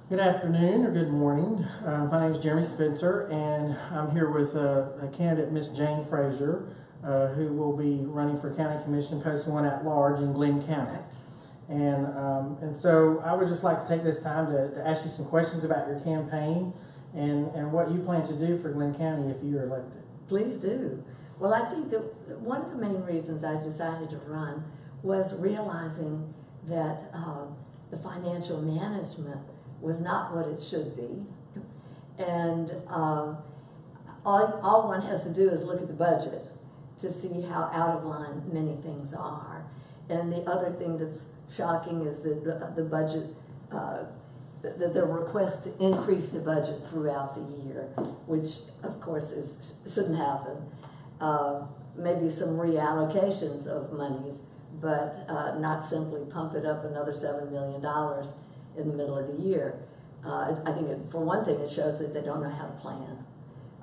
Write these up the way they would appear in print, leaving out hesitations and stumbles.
Good afternoon or good morning. My name is Jeremy Spencer, and I'm here with a candidate, Miss Jane Fraser, who will be running for County Commission Post 1 at large in Glynn County. And so I would just like to take this time to ask you some questions about your campaign and what you plan to do for Glynn County if you are elected. Please do. Well, I think that one of the main reasons I decided to run was realizing that the financial management was not what it should be. And all one has to do is look at the budget to see how out of line many things are. And the other thing that's shocking is that the budget, that there were requests to increase the budget throughout the year, which of course shouldn't happen. Maybe some reallocations of monies, but not simply pump it up another $7 million in the middle of the year. I think for one thing, it shows that they don't know how to plan.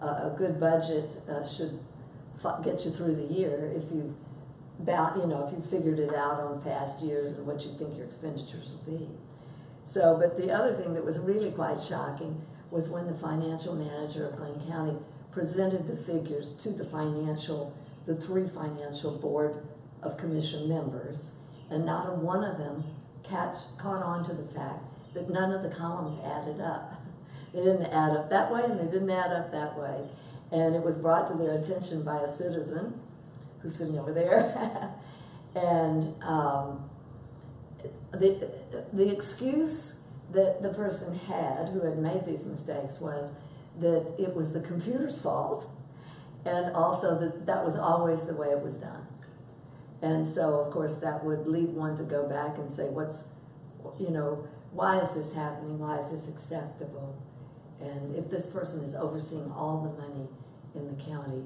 A good budget should get you through the year if you figured it out on past years and what you think your expenditures will be. So, but the other thing that was really quite shocking was when the financial manager of Glynn County presented the figures to the three financial board of commission members, and not a one of them caught on to the fact that none of the columns added up. They didn't add up that way and they didn't add up that way. And it was brought to their attention by a citizen who's sitting over there. And the excuse that the person had who had made these mistakes was that it was the computer's fault, and also that was always the way it was done. And so, of course, that would lead one to go back and say, why is this happening? Why is this acceptable? And if this person is overseeing all the money in the county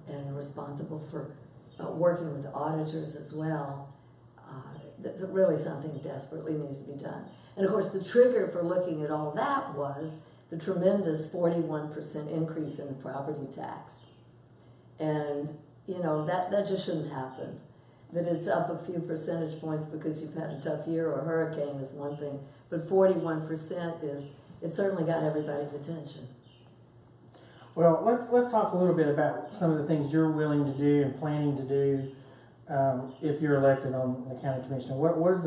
and responsible for working with auditors as well, that's really something desperately needs to be done. And of course, the trigger for looking at all that was the tremendous 41% increase in the property tax. And, that just shouldn't happen. That it's up a few percentage points because you've had a tough year or a hurricane is one thing, but 41% it certainly got everybody's attention. Well, let's talk a little bit about some of the things you're willing to do and planning to do if you're elected on the county commission. What is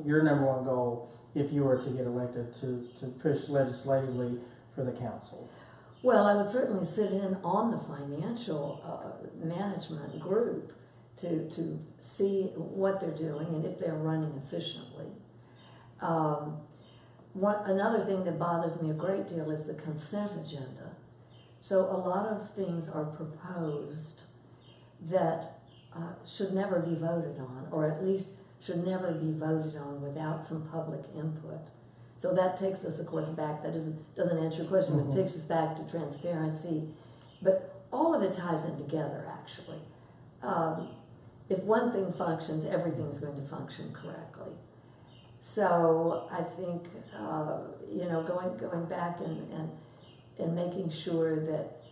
your number one goal if you were to get elected to push legislatively for the council? Well, I would certainly sit in on the financial management group to see what they're doing and if they're running efficiently. Another thing that bothers me a great deal is the consent agenda. So a lot of things are proposed that should never be voted on, or at least should never be voted on without some public input. So that takes us, of course, back. That doesn't answer your question, but it takes us back to transparency. But all of it ties in together, actually. If one thing functions, everything's going to function correctly. So I think, going back and making sure that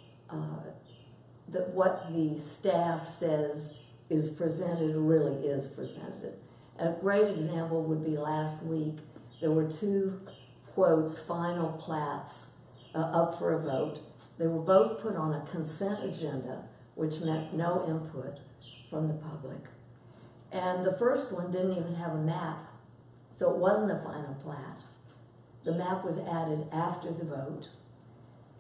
that what the staff says is presented really is presented. A great example would be last week. There were two quotes, final plats, up for a vote. They were both put on a consent agenda, which meant no input from the public. And the first one didn't even have a map, so it wasn't a final plat. The map was added after the vote.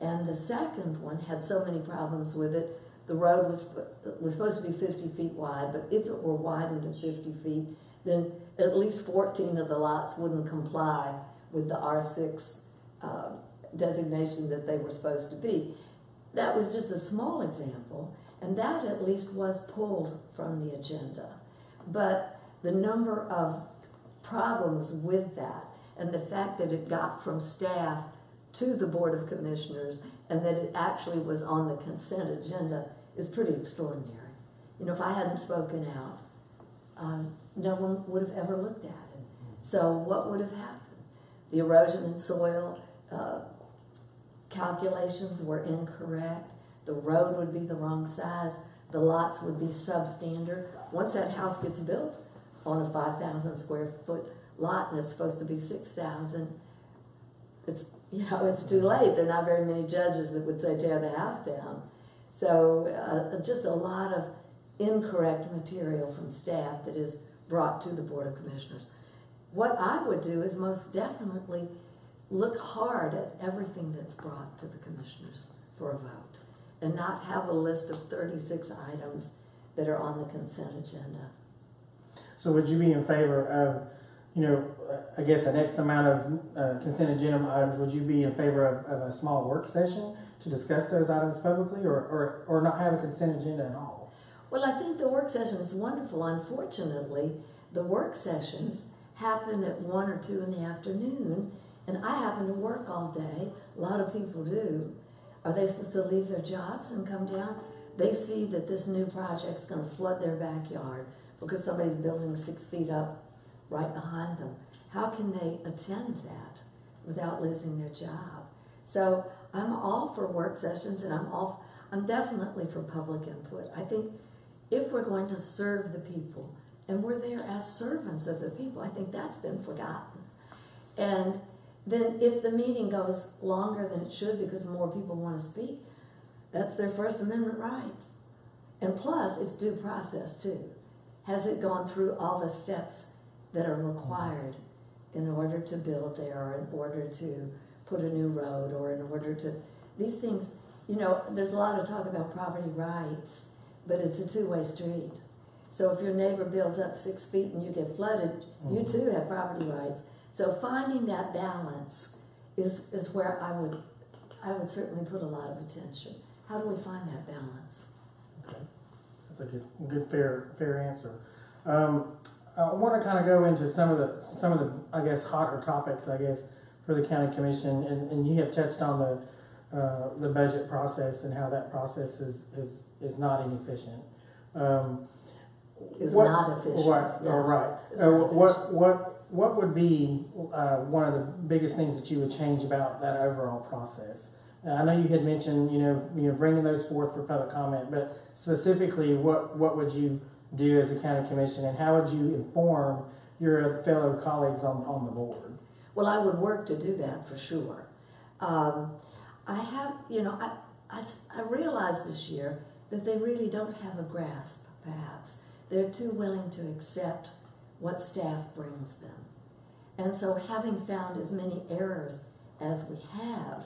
And the second one had so many problems with it. The road was supposed to be 50 feet wide, but if it were widened to 50 feet, then at least 14 of the lots wouldn't comply with the R6 designation that they were supposed to be. That was just a small example, and that at least was pulled from the agenda. But the number of problems with that, and the fact that it got from staff to the Board of Commissioners, and that it actually was on the consent agenda, is pretty extraordinary. If I hadn't spoken out, no one would have ever looked at it. So what would have happened? The erosion in soil calculations were incorrect. The road would be the wrong size. The lots would be substandard. Once that house gets built, on a 5,000 square foot lot and it's supposed to be 6,000, it's, it's too late. There are not very many judges that would say tear the house down. So just a lot of incorrect material from staff that is brought to the Board of Commissioners. What I would do is most definitely look hard at everything that's brought to the commissioners for a vote and not have a list of 36 items that are on the consent agenda. So would you be in favor of, I guess an X amount of consent agenda items, would you be in favor of a small work session to discuss those items publicly or not have a consent agenda at all? Well, I think the work session is wonderful. Unfortunately, the work sessions happen at 1 or 2 in the afternoon, and I happen to work all day. A lot of people do. Are they supposed to leave their jobs and come down? They see that this new project's going to flood their backyard because somebody's building 6 feet up right behind them. How can they attend that without losing their job? So I'm all for work sessions, and I'm definitely for public input. I think if we're going to serve the people, and we're there as servants of the people, I think that's been forgotten. And then if the meeting goes longer than it should because more people want to speak, that's their First Amendment rights. And plus, it's due process too. Has it gone through all the steps that are required in order to build there, or in order to put a new road, or in order to, these things, there's a lot of talk about property rights, but it's a two-way street. So if your neighbor builds up 6 feet and you get flooded, you too have property rights. So finding that balance is where I would certainly put a lot of attention. How do we find that balance? Okay, that's a good fair answer. I want to kind of go into some of the I guess hotter topics for the county commission, and you have touched on the budget process and how that process is not inefficient. Not efficient. Right. Yeah. All right. What would be one of the biggest things that you would change about that overall process? I know you had mentioned bringing those forth for public comment, but specifically, what would you do as a county commission, and how would you inform your fellow colleagues on the board? Well, I would work to do that for sure. I realized this year that they really don't have a grasp, perhaps. They're too willing to accept what staff brings them. And so having found as many errors as we have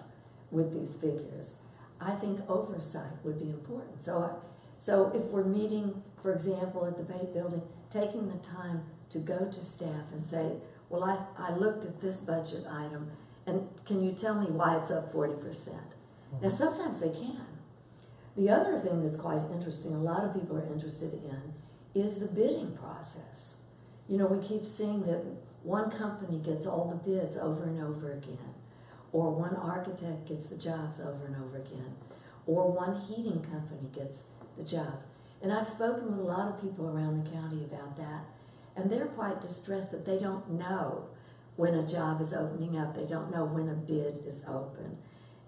with these figures, I think oversight would be important. So if we're meeting, for example, at the Bait Building, taking the time to go to staff and say, well, I looked at this budget item, and can you tell me why it's up 40%? Now, sometimes they can. The other thing that's quite interesting, a lot of people are interested in, is the bidding process. We keep seeing that one company gets all the bids over and over again, or one architect gets the jobs over and over again, or one heating company gets the jobs. And I've spoken with a lot of people around the county about that, and they're quite distressed that they don't know when a job is opening up. They don't know when a bid is open.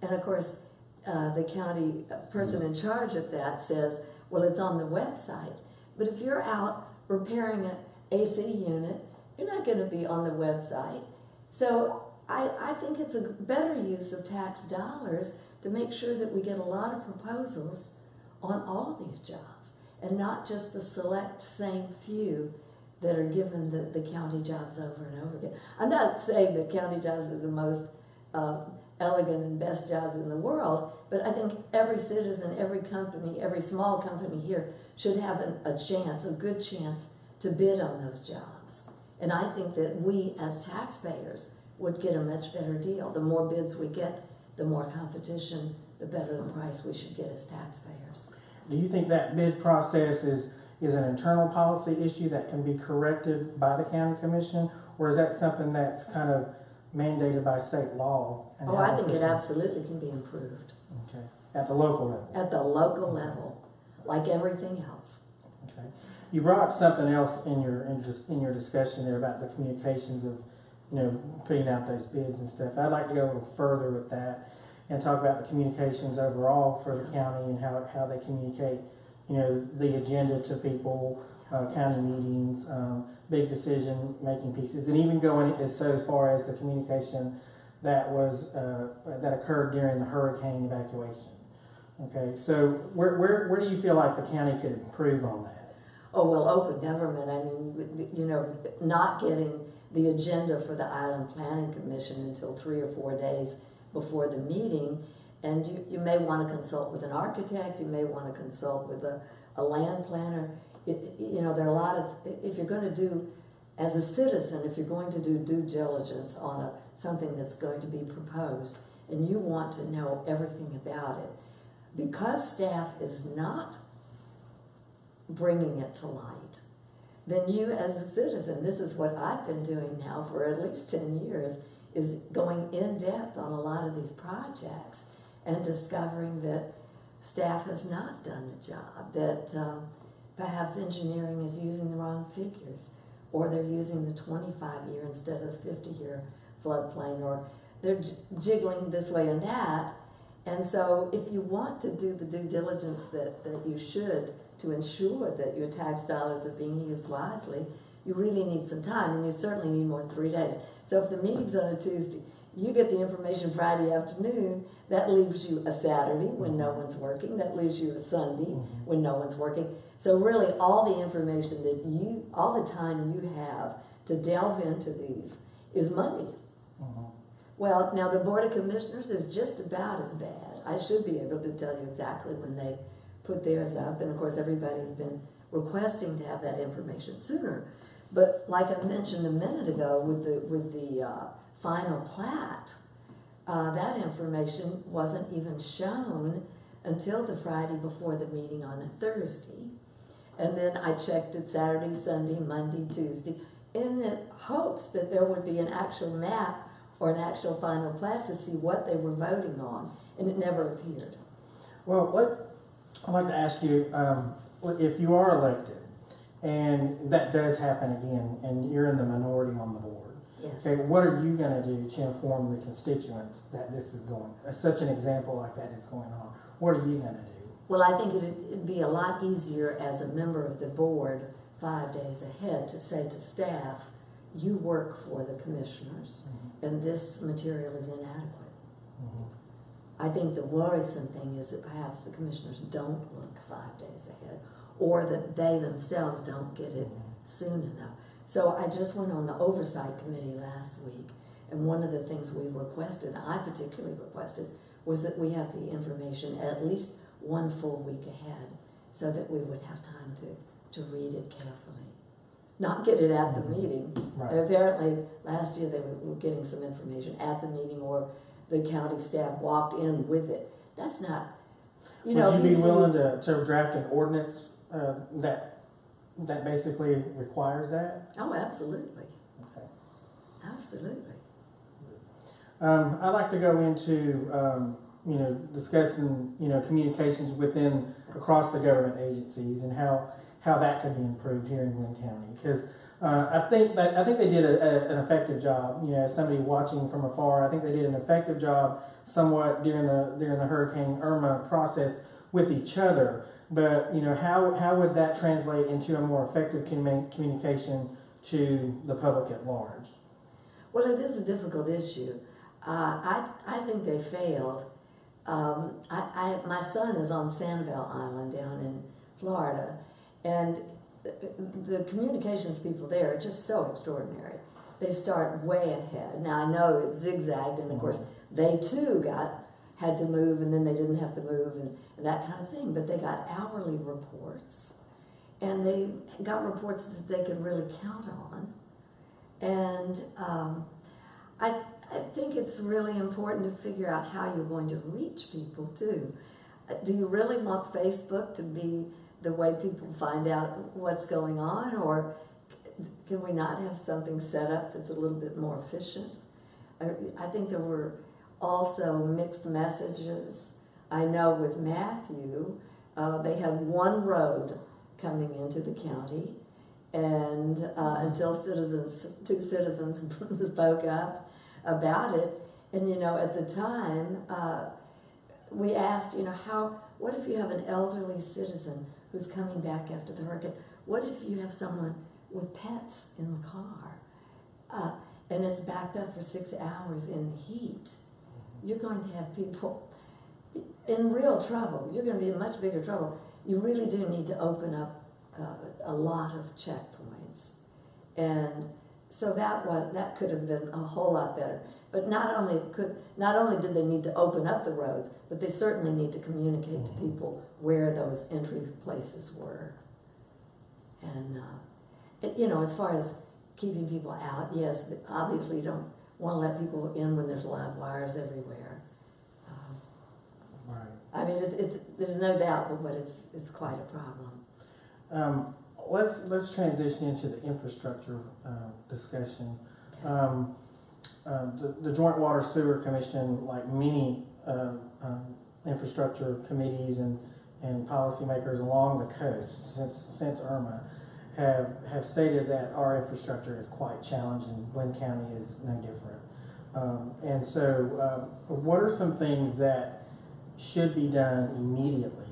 And of course, the county person in charge of that says, well, it's on the website. But if you're out repairing an AC unit, you're not going to be on the website. So I think it's a better use of tax dollars to make sure that we get a lot of proposals on all these jobs, and not just the select same few that are given the county jobs over and over again. I'm not saying that county jobs are the most elegant and best jobs in the world, but I think every citizen, every company, every small company here should have a good chance to bid on those jobs. And I think that we as taxpayers would get a much better deal. The more bids we get, the more competition, the better the price we should get as taxpayers. Do you think that bid process is an internal policy issue that can be corrected by the county commission, or is that something that's kind of mandated by state law? Oh, I think it absolutely can be improved. Okay. At the local level? At the local level, like everything else. Okay. You brought up something else in your discussion there about the communications of, putting out those bids and stuff. I'd like to go a little further with that and talk about the communications overall for the county and how they communicate, the agenda to people, county meetings, big decision-making pieces, and even going as far as the communication that was that occurred during the hurricane evacuation. Okay, so where do you feel like the county could improve on that? Oh, well, open government, I mean, you know, not getting the agenda for the Island Planning Commission until 3 or 4 days before the meeting, and you may want to consult with an architect, you may want to consult with a land planner. You know, there are a lot of, if you're going to do, as a citizen, if you're going to do due diligence on something that's going to be proposed, and you want to know everything about it, because staff is not bringing it to light, then you as a citizen, this is what I've been doing now for at least 10 years, is going in depth on a lot of these projects and discovering that staff has not done the job, that perhaps engineering is using the wrong figures, or they're using the 25-year instead of 50-year floodplain, or they're jiggling this way and that. And so if you want to do the due diligence that you should to ensure that your tax dollars are being used wisely, you really need some time, and you certainly need more than 3 days. So if the meeting's on a Tuesday, you get the information Friday afternoon, that leaves you a Saturday when no one's working, that leaves you a Sunday when no one's working. So really all the information that all the time you have to delve into these is money. Well, now the Board of Commissioners is just about as bad. I should be able to tell you exactly when they put theirs up, and of course everybody's been requesting to have that information sooner. But like I mentioned a minute ago with the final plat, that information wasn't even shown until the Friday before the meeting on a Thursday. And then I checked it Saturday, Sunday, Monday, Tuesday, in the hopes that there would be an actual map or an actual final plat to see what they were voting on, and it never appeared. Well, I'd like to ask you, if you are elected, and that does happen again, and you're in the minority on the board, Yes. okay, what are you going to do to inform the constituents that this is such an example like that is going on? What are you going to do? Well, I think it'd be a lot easier as a member of the board 5 days ahead to say to staff, you work for the commissioners, and this material is inadequate. I think the worrisome thing is that perhaps the commissioners don't look 5 days ahead, or that they themselves don't get it soon enough. So I just went on the oversight committee last week, and one of the things we requested, I particularly requested, was that we have the information at least 1 full week ahead, so that we would have time to read it carefully. Not get it at the meeting. Right. Apparently, last year they were getting some information at the meeting, or the county staff walked in with it. That's not, you know. Would you be willing to draft an ordinance that basically requires that? Oh, absolutely. Okay. Absolutely. I'd like to go into discussing communications across the government agencies and how that could be improved here in Glynn County, because I think they did an effective job. As somebody watching from afar, I think they did an effective job somewhat during the Hurricane Irma process with each other. But how would that translate into a more effective communication to the public at large? Well, it is a difficult issue. I think they failed. My son is on Sanibel Island down in Florida, and the communications people there are just so extraordinary. They start way ahead. Now I know it zigzagged, and of course they too had to move, and then they didn't have to move, and that kind of thing. But they got hourly reports, and they got reports that they could really count on. And I think it's really important to figure out how you're going to reach people too. Do you really want Facebook to be the way people find out what's going on, or can we not have something set up that's a little bit more efficient? I think there were also mixed messages. I know with Matthew, they had one road coming into the county, and until two citizens spoke up about it, and at the time, we asked, what if you have an elderly citizen who's coming back after the hurricane? What if you have someone with pets in the car, and it's backed up for 6 hours in the heat, you're going to have people in real trouble. You're going to be in much bigger trouble. You really do need to open up a lot of checkpoints, and so that could have been a whole lot better. But not only did they need to open up the roads, but they certainly need to communicate to people where those entry places were. And as far as keeping people out, yes, obviously you don't want to let people in when there's live wires everywhere. Right. I mean, there's no doubt, but it's quite a problem. Let's transition into the infrastructure discussion. The Joint Water Sewer Commission, like many infrastructure committees and policymakers along the coast since Irma, have stated that our infrastructure is quite challenging. Glynn County is no different. And so, what are some things that should be done immediately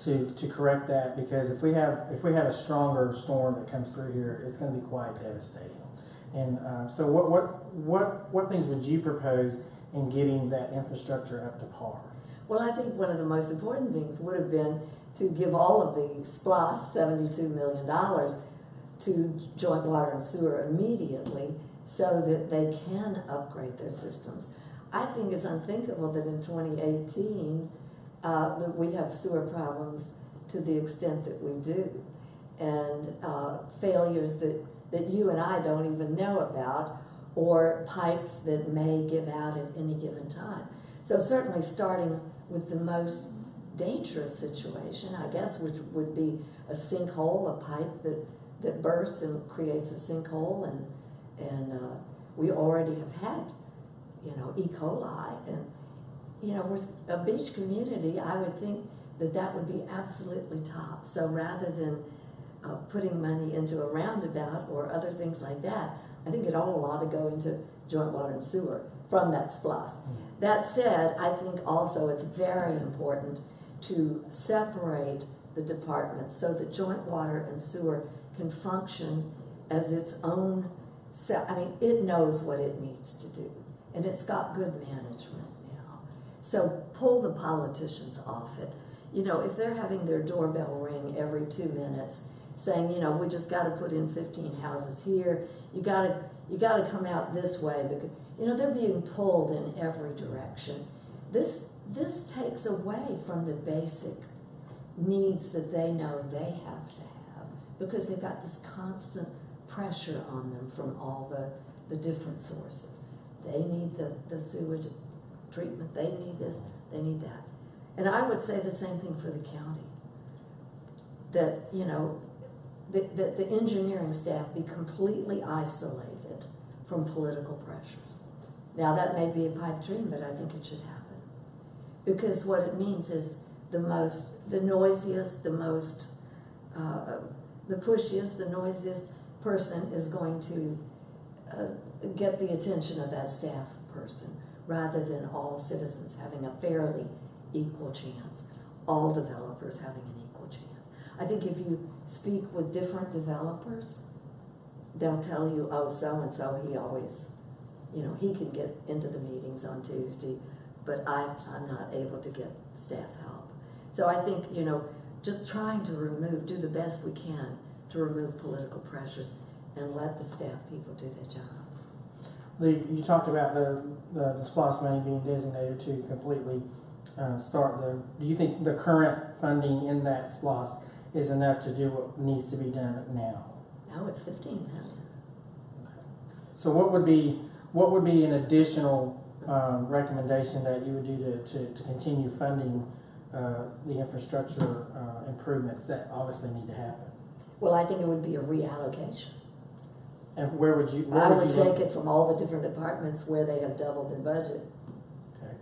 to correct that? Because if we have a stronger storm that comes through here, it's going to be quite devastating. And so what things would you propose in getting that infrastructure up to par? Well, I think one of the most important things would have been to give all of the SPLOST, $72 million, to Joint Water and Sewer immediately so that they can upgrade their systems. I think it's unthinkable that in 2018 that we have sewer problems to the extent that we do, and failures that you and I don't even know about, or pipes that may give out at any given time. So certainly starting with the most dangerous situation, I guess, which would be a sinkhole, a pipe that bursts and creates a sinkhole, and we already have had, E. coli, and we're a beach community. I would think that would be absolutely top. So rather than putting money into a roundabout or other things like that, I think it all ought to go into Joint Water and Sewer from that SPLOST. Mm-hmm. That said, I think also it's very important to separate the departments so that Joint Water and Sewer can function as its own it knows what it needs to do, and it's got good management now. So pull the politicians off it. If they're having their doorbell ring every 2 minutes saying, we just got to put in 15 houses here, you got to come out this way, because they're being pulled in every direction. This takes away from the basic needs that they know they have to have, because they've got this constant pressure on them from all the different sources. They need the sewage treatment, they need this, they need that. And I would say the same thing for the county, that the engineering staff be completely isolated from political pressures. Now that may be a pipe dream, but I think it should happen, because what it means is the noisiest, the pushiest, the noisiest person is going to get the attention of that staff person, rather than all citizens having a fairly equal chance, all developers having an equal chance. I think if you speak with different developers, they'll tell you, oh, so-and-so, he always, he can get into the meetings on Tuesday, but I'm not able to get staff help. So I think, just trying to do the best we can to remove political pressures and let the staff people do their jobs. You talked about the SPLOST money being designated to completely start do you think the current funding in that SPLOST is enough to do what needs to be done now? No, it's 15 million. Okay. So what would be an additional recommendation that you would do to continue funding the infrastructure improvements that obviously need to happen? Well, I think it would be a reallocation. And where would you take it from all the different departments where they have doubled their budget. Okay.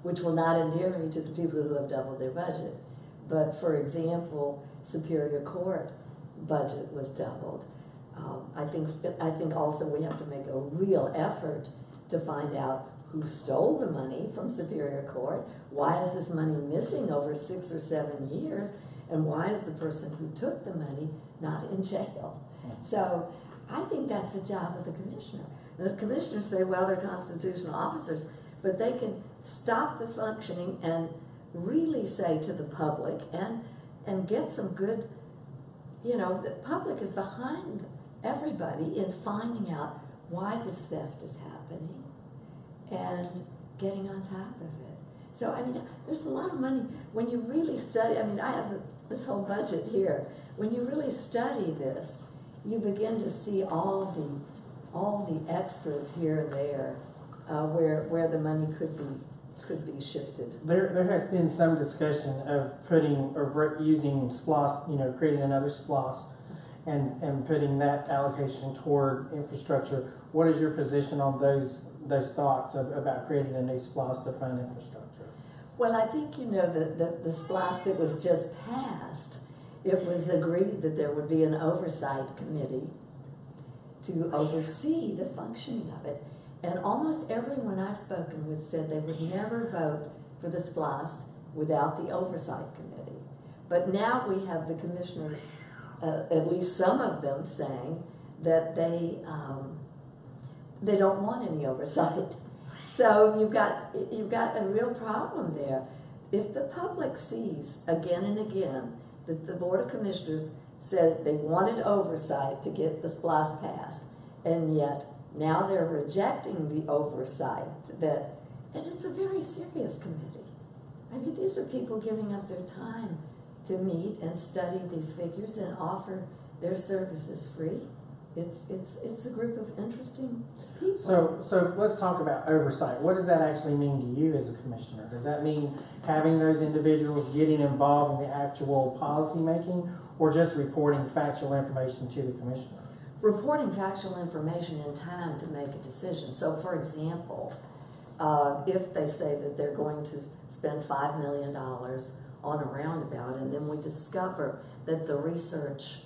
Which will not endear me to the people who have doubled their budget. But for example, Superior Court budget was doubled. I think also we have to make a real effort to find out who stole the money from Superior Court. Why is this money missing over 6 or 7 years? And why is the person who took the money not in jail? So I think that's the job of the commissioner. The commissioners say, well, they're constitutional officers, but they can stop the functioning and really say to the public and get some good, the public is behind everybody in finding out why this theft is happening and getting on top of it. So, there's a lot of money. When you really study, I have this whole budget here. When you really study this, you begin to see all the extras here and there, where the money could be shifted. There has been some discussion of using SPLOS, creating another SPLOS and putting that allocation toward infrastructure. What is your position on those thoughts about creating a new SPLOS to fund infrastructure? Well, I think the SPLOS that was just passed, it was agreed that there would be an oversight committee to oversee the functioning of it. And almost everyone I've spoken with said they would never vote for the SPLOS without the oversight committee. But now we have the commissioners, at least some of them, saying that they don't want any oversight. So you've got a real problem there. If the public sees again and again that the Board of Commissioners said they wanted oversight to get the SPLOS passed, and yet now they're rejecting the oversight, and it's a very serious committee. These are people giving up their time to meet and study these figures and offer their services free. It's a group of interesting people. So let's talk about oversight. What does that actually mean to you as a commissioner? Does that mean having those individuals getting involved in the actual policy making, or just reporting factual information to the commissioner? Reporting factual information in time to make a decision. So, for example, if they say that they're going to spend $5 million on a roundabout, and then we discover that the research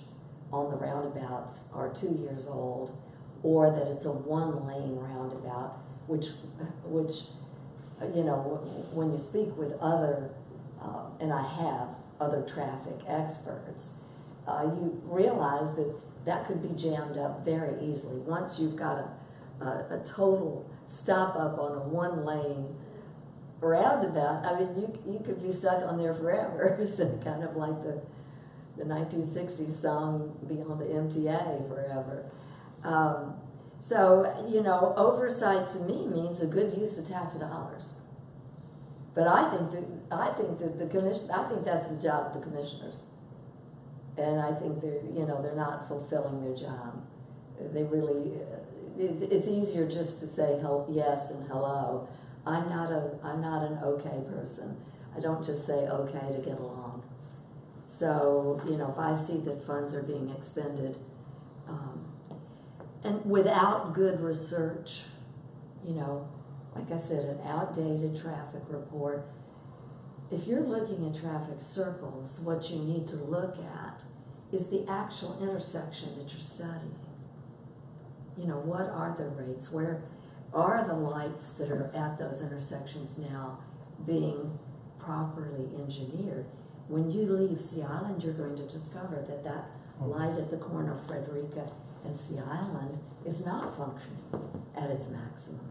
on the roundabouts are 2 years old, or that it's a one-lane roundabout, which when you speak with other, and I have other traffic experts, you realize that could be jammed up very easily. Once you've got a total stop up on a one-lane roundabout, you could be stuck on there forever. It's kind of like the 1960s song, Be on the MTA Forever. Oversight to me means a good use of tax dollars. But I think that the commission, I think that's the job of the commissioners. And I think they're not fulfilling their job. They really, it's easier just to say yes and hello. I'm not an okay person. I don't just say okay to get along. So, if I see that funds are being expended, and without good research, like I said, an outdated traffic report. If you're looking at traffic circles, what you need to look at is the actual intersection that you're studying. What are the rates? Where are the lights that are at those intersections now being properly engineered? When you leave Sea Island, you're going to discover that light at the corner of Frederica and Sea Island is not functioning at its maximum.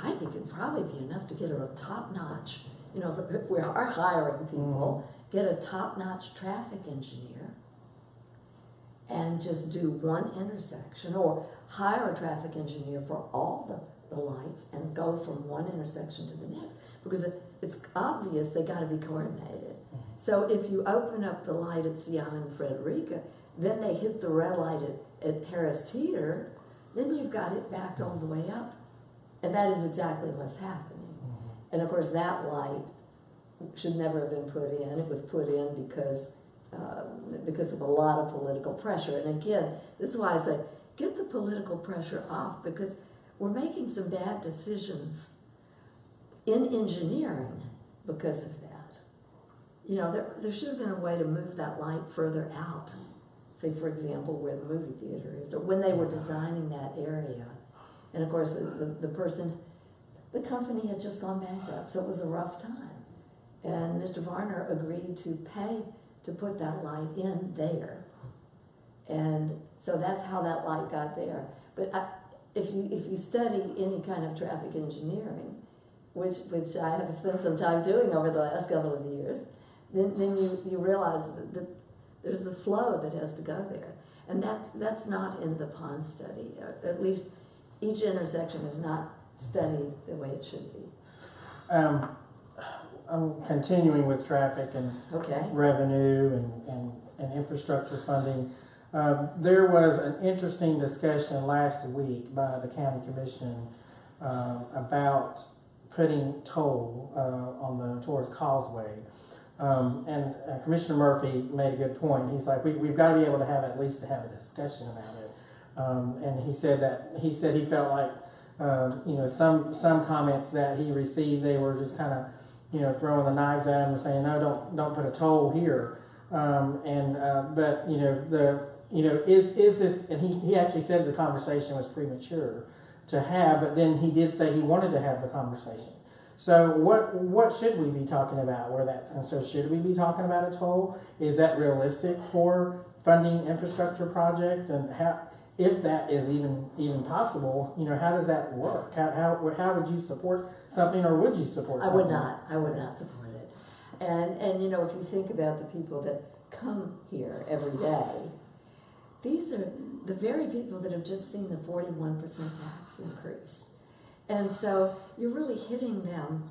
I think it'd probably be enough to get a top-notch, so if we are hiring people, get a top-notch traffic engineer and just do one intersection, or hire a traffic engineer for all the lights and go from one intersection to the next, because it's obvious they got to be coordinated. So if you open up the light at Sea Island and Frederica, then they hit the red light at Harris Teeter, then you've got it backed all the way up. And that is exactly what's happening. And of course that light should never have been put in. It was put in because of a lot of political pressure. And again, this is why I say, get the political pressure off, because we're making some bad decisions in engineering because of that. There should have been a way to move that light further out. Say, for example, where the movie theater is, or when they were designing that area. And of course, the company had just gone bankrupt, so it was a rough time. And Mr. Varner agreed to pay to put that light in there. And so that's how that light got there. But if you study any kind of traffic engineering, which I have spent some time doing over the last couple of years, then you realize that there's a flow that has to go there. And that's not in the pond study. At least each intersection is not studied the way it should be. I'm continuing with traffic and revenue and infrastructure funding. There was an interesting discussion last week by the county commission about putting toll towards Causeway. And Commissioner Murphy made a good point. He's like, we've got to be able to have at least to have a discussion about it. And he said he felt like some comments that he received, they were just kind of throwing the knives at him and saying, no, don't put a toll here. But is this? And he actually said the conversation was premature to have, but then he did say he wanted to have the conversation. So what should we be talking about where that's concerned? Should we be talking about a toll? Is that realistic for funding infrastructure projects? And how, if that is even possible, how does that work? How would you support something, or would you support something? I would not support it. And if you think about the people that come here every day, these are the very people that have just seen the 41% tax increase. And so you're really hitting them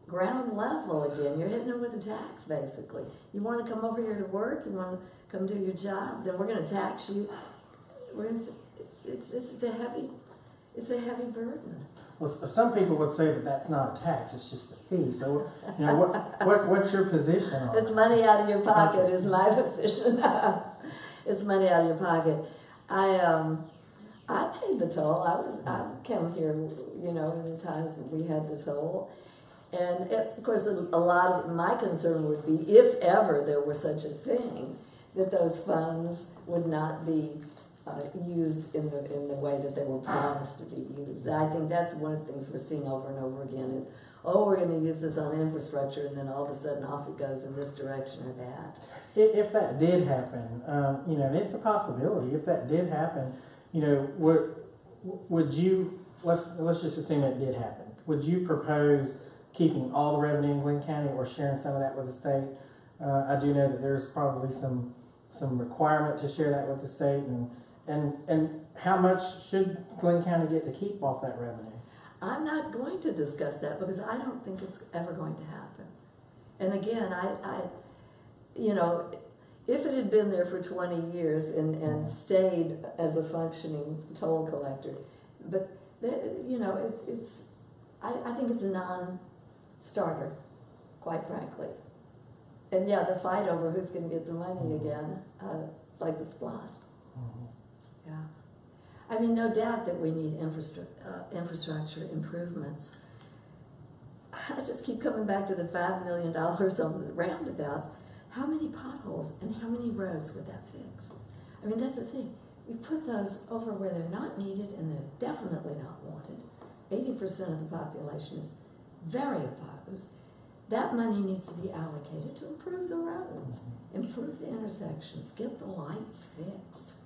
ground level again. You're hitting them with a tax, basically. You want to come over here to work, you want to come do your job, then we're going to tax you. It's a heavy burden. Well, some people would say that that's not a tax; it's just a fee. So, what's your position on it? It's money out of your pocket. Is my position. It's money out of your pocket. I paid the toll. I came here, in the times that we had the toll, and of course, a lot of my concern would be, if ever there were such a thing, that those funds would not be used in the way that they were promised to be used. And I think that's one of the things we're seeing over and over again is, we're going to use this on infrastructure, and then all of a sudden off it goes in this direction or that. If that did happen, and it's a possibility. If that did happen, would you? Let's just assume it did happen. Would you propose keeping all the revenue in Glynn County, or sharing some of that with the state? I do know that there's probably some requirement to share that with the state, and how much should Glynn County get to keep off that revenue? I'm not going to discuss that because I don't think it's ever going to happen. And again, if it had been there for 20 years and stayed as a functioning toll collector, but I think it's a non-starter, quite frankly. And the fight over who's going to get the money again, it's like the SPLOST. Yeah. I mean, no doubt that we need infrastructure improvements. I just keep coming back to the $5 million on the roundabouts. How many potholes and how many roads would that fix? I mean, that's the thing. You put those over where they're not needed and they're definitely not wanted. 80% of the population is very opposed. That money needs to be allocated to improve the roads, improve the intersections, get the lights fixed.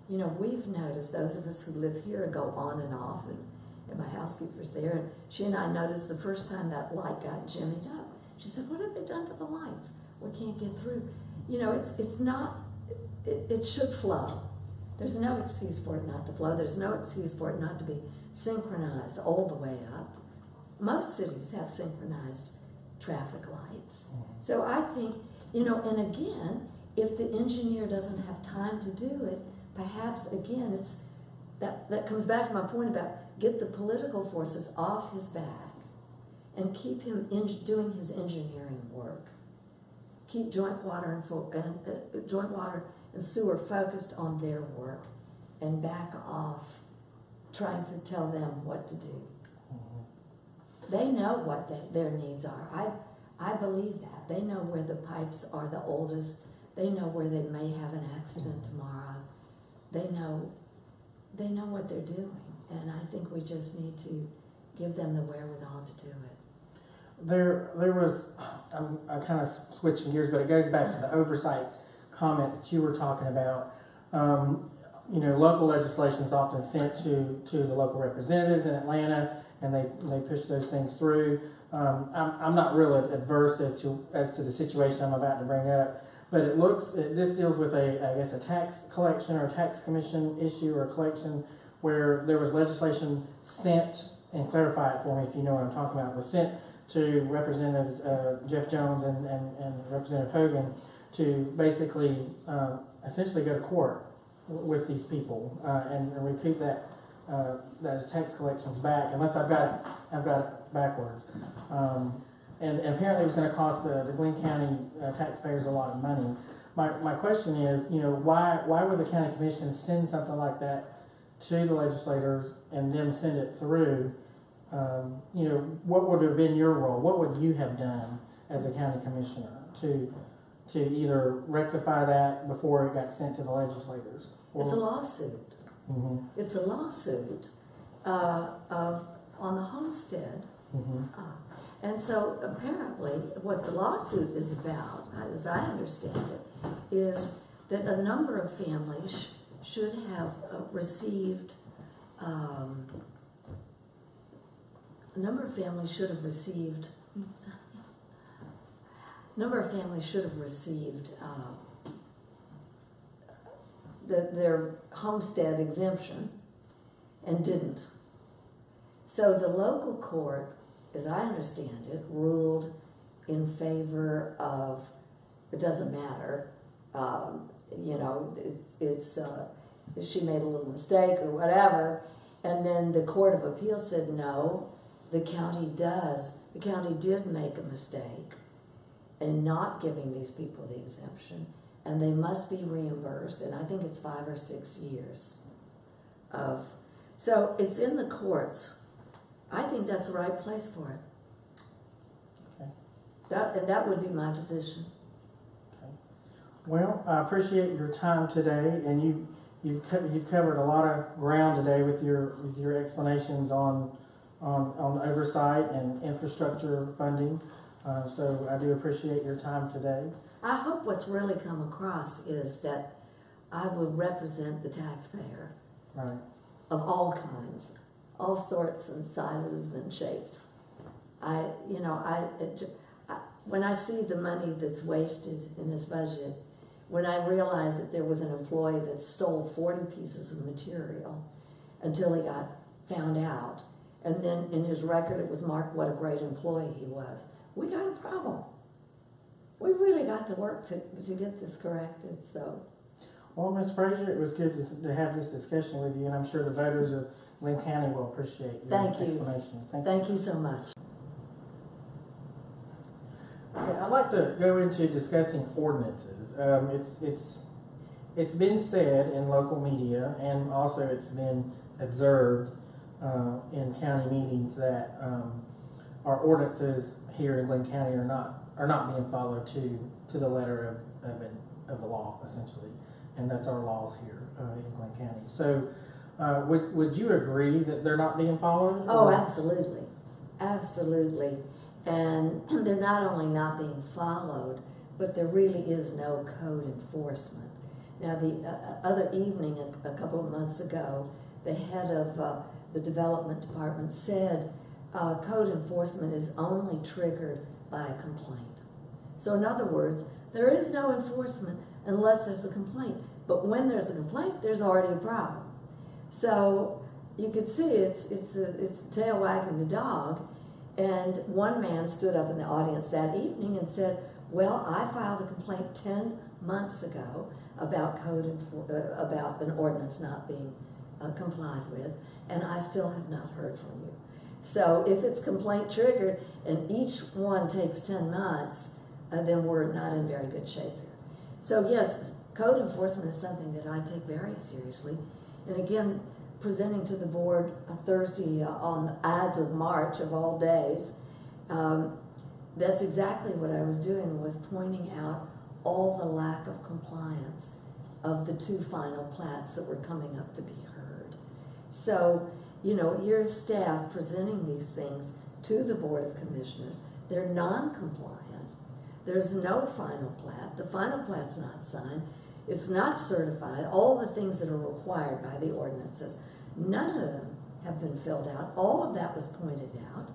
We've noticed, those of us who live here go on and off, and my housekeeper's there, and she and I noticed the first time that light got jimmied up. She said, what have they done to the lights? We can't get through. It's not, it should flow. There's no excuse for it not to flow. There's no excuse for it not to be synchronized all the way up. Most cities have synchronized traffic lights. So I think, and again, if the engineer doesn't have time to do it, perhaps again, it's that comes back to my point about get the political forces off his back and keep him doing his engineering work. Keep joint water and sewer focused on their work, and back off trying to tell them what to do. They know what their needs are. I believe that. They know where the pipes are the oldest. They know where they may have an accident tomorrow. They know what they're doing. And I think we just need to give them the wherewithal to do it. There was, I'm kind of switching gears, but it goes back to the oversight comment that you were talking about. you know, local legislation is often sent to the local representatives in Atlanta, and they push those things through. I'm not really adverse as to the situation I'm about to bring up, but this deals with a tax collection or a tax commission issue or a collection where there was legislation sent, and clarify it for me if you know what I'm talking about, was sent to Representatives Jeff Jones and Representative Hogan to basically essentially go to court with these people and recoup those tax collections back, unless I've got it backwards. And apparently it was going to cost the Glynn County taxpayers a lot of money. My question is, you know, why would the county commission send something like that to the legislators and then send it through? You know, what would have been your role? What would you have done as a county commissioner to either rectify that before it got sent to the legislators? It's a lawsuit. Mm-hmm. It's a lawsuit on the homestead. Mm-hmm. And so apparently what the lawsuit is about, as I understand it, is that a number of families should have received their homestead exemption and didn't. So the local court, as I understand it, ruled in favor of, it doesn't matter, you know, she made a little mistake or whatever, and then the Court of Appeals said no, the county did make a mistake in not giving these people the exemption, and they must be reimbursed, and I think it's 5 or 6 years of, so it's in the courts. I think that's the right place for it. Okay. That would be my position. Okay. Well, I appreciate your time today, and you've covered a lot of ground today with your explanations on oversight and infrastructure funding. So I do appreciate your time today. I hope what's really come across is that I will represent the taxpayer, Right. of all kinds, all sorts and sizes and shapes. When I see the money that's wasted in this budget, when I realize that there was an employee that stole 40 pieces of material until he got found out, and then in his record it was marked what a great employee he was, we got a problem. We really got to work to get this corrected. So, well, Ms. Fraser, it was good to have this discussion with you, and I'm sure the voters of Glynn County will appreciate your explanation. Thank you so much. Okay, I'd like to go into discussing ordinances. It's been said in local media, and also it's been observed in county meetings that our ordinances here in Glynn County are not being followed to the letter of the law, essentially, and that's our laws here in Glynn County. So, would you agree that they're not being followed? Oh, absolutely, absolutely, and they're not only not being followed, but there really is no code enforcement. Now, the other evening, a couple of months ago, the head of the development department said code enforcement is only triggered by a complaint. So in other words, there is no enforcement unless there's a complaint. But when there's a complaint, there's already a problem. So you could see it's the tail wagging the dog. And one man stood up in the audience that evening and said, well, I filed a complaint 10 months ago about about an ordinance not being complied with, and I still have not heard from you. So if it's complaint triggered and each one takes 10 months, then we're not in very good shape here. So yes, code enforcement is something that I take very seriously. And again, presenting to the board a Thursday on the Ides of March of all days, that's exactly what I was doing, was pointing out all the lack of compliance of the 2 final plats that were coming up to be heard. So, you know, here's staff presenting these things to the Board of Commissioners. They're non-compliant. There's no final plat. The final plat's not signed. It's not certified. All the things that are required by the ordinances, none of them have been filled out. All of that was pointed out.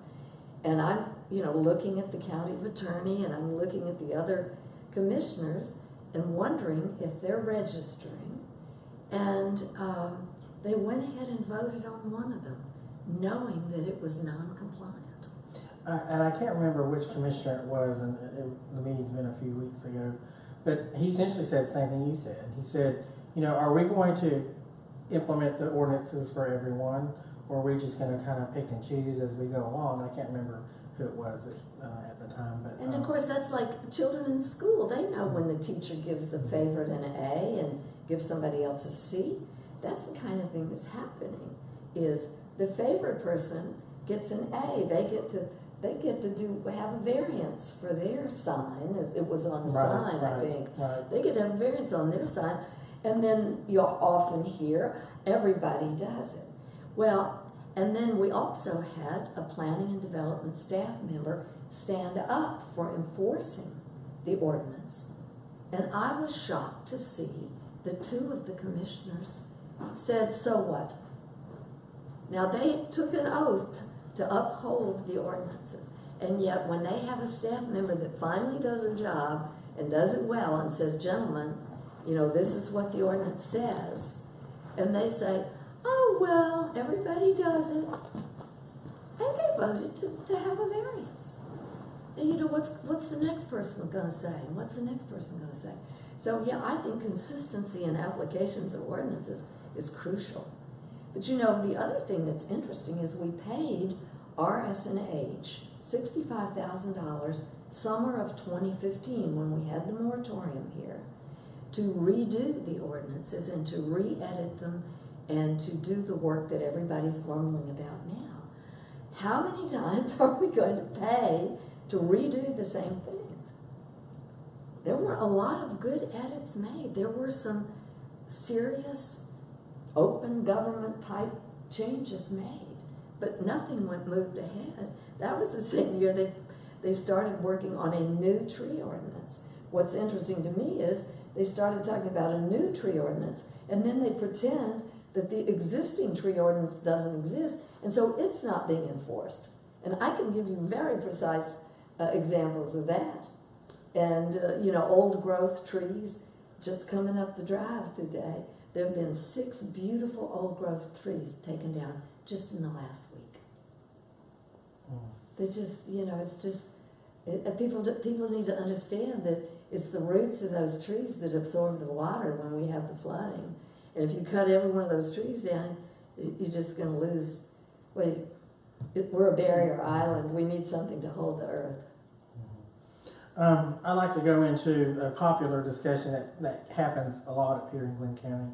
And I'm, looking at the county attorney, and I'm looking at the other commissioners and wondering if they're registering. And they went ahead and voted on one of them, knowing that it was non-compliant. And I can't remember which commissioner it was, and the meeting's been a few weeks ago, but he essentially said the same thing you said. He said, are we going to implement the ordinances for everyone, or are we just going to kind of pick and choose as we go along? I can't remember who it was at the time. But and of course, that's like children in school. They know when the teacher gives the favorite an A and gives somebody else a C. That's the kind of thing that's happening, is the favorite person gets an A. They get to have a variance for their sign, as it was on the sign, I think. Right. They get to have a variance on their sign, and then you'll often hear everybody does it. Well, and then we also had a planning and development staff member stand up for enforcing the ordinance. And I was shocked to see that two of the commissioners said, so what? Now, they took an oath to uphold the ordinances. And yet, when they have a staff member that finally does her job and does it well and says, gentlemen, this is what the ordinance says, and they say, oh, well, everybody does it, and they voted to have a variance. And what's the next person going to say? And what's the next person going to say? So, yeah, I think consistency in applications of ordinances is crucial. But the other thing that's interesting is we paid RS&H $65,000 summer of 2015 when we had the moratorium here to redo the ordinances and to re-edit them and to do the work that everybody's grumbling about now. How many times are we going to pay to redo the same things? There were a lot of good edits made. There were some serious open government type changes made, but nothing moved ahead. That was the same year they started working on a new tree ordinance. What's interesting to me is they started talking about a new tree ordinance, and then they pretend that the existing tree ordinance doesn't exist, and so it's not being enforced. And I can give you very precise examples of that. And, old growth trees just coming up the drive today. There have been 6 beautiful old growth trees taken down just in the last week. They just, it's just, people need to understand that it's the roots of those trees that absorb the water when we have the flooding. And if you cut every one of those trees down, you're just going to lose. We're a barrier island. We need something to hold the earth. I'd like to go into a popular discussion that happens a lot up here in Glynn County.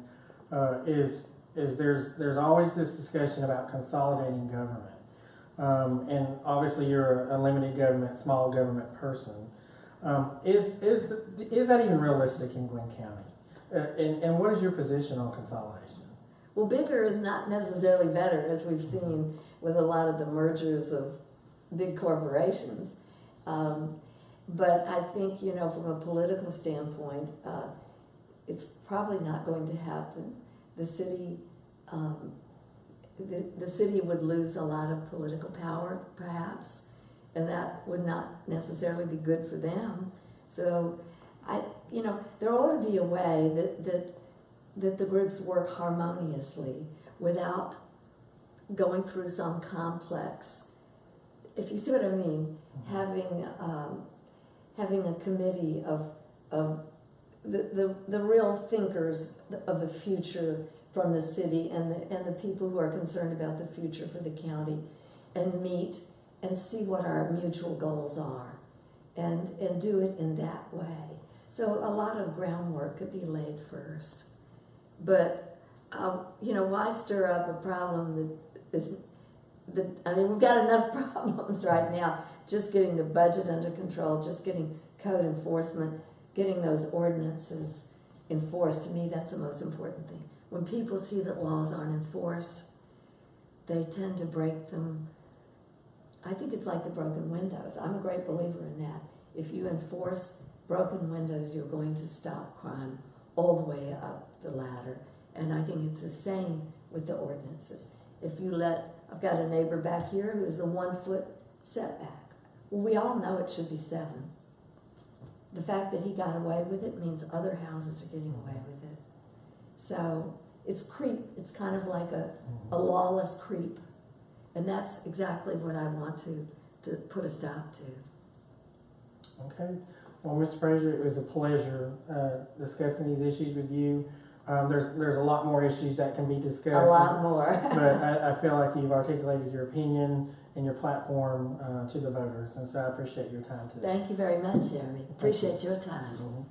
Is there's always this discussion about consolidating government, and obviously you're a limited government, small government person. Is that even realistic in Glynn County? And what is your position on consolidation? Well, bigger is not necessarily better, as we've seen with a lot of the mergers of big corporations. But I think, from a political standpoint, it's probably not going to happen. The city, the city would lose a lot of political power, perhaps, and that would not necessarily be good for them. So, there ought to be a way that the groups work harmoniously without going through some complex, if you see what I mean, having a committee of the real thinkers of the future from the city and the people who are concerned about the future for the county, and meet and see what our mutual goals are, and do it in that way. So a lot of groundwork could be laid first. But, why stir up a problem we've got enough problems right now, just getting the budget under control, just getting code enforcement, getting those ordinances enforced. To me, that's the most important thing. When people see that laws aren't enforced, they tend to break them. I think it's like the broken windows. I'm a great believer in that. If you enforce broken windows, you're going to stop crime all the way up the ladder. And I think it's the same with the ordinances. If you I've got a neighbor back here who's a 1 foot setback. Well, we all know it should be 7. The fact that he got away with it means other houses are getting away with it. So it's creep. It's kind of like a lawless creep. And that's exactly what I want to put a stop to. Okay. Well, Mr. Fraser, it was a pleasure discussing these issues with you. There's a lot more issues that can be discussed. A lot more. But I feel like you've articulated your opinion and your platform to the voters, and so I appreciate your time today. Thank you very much, Jeremy. Appreciate your time. Mhm.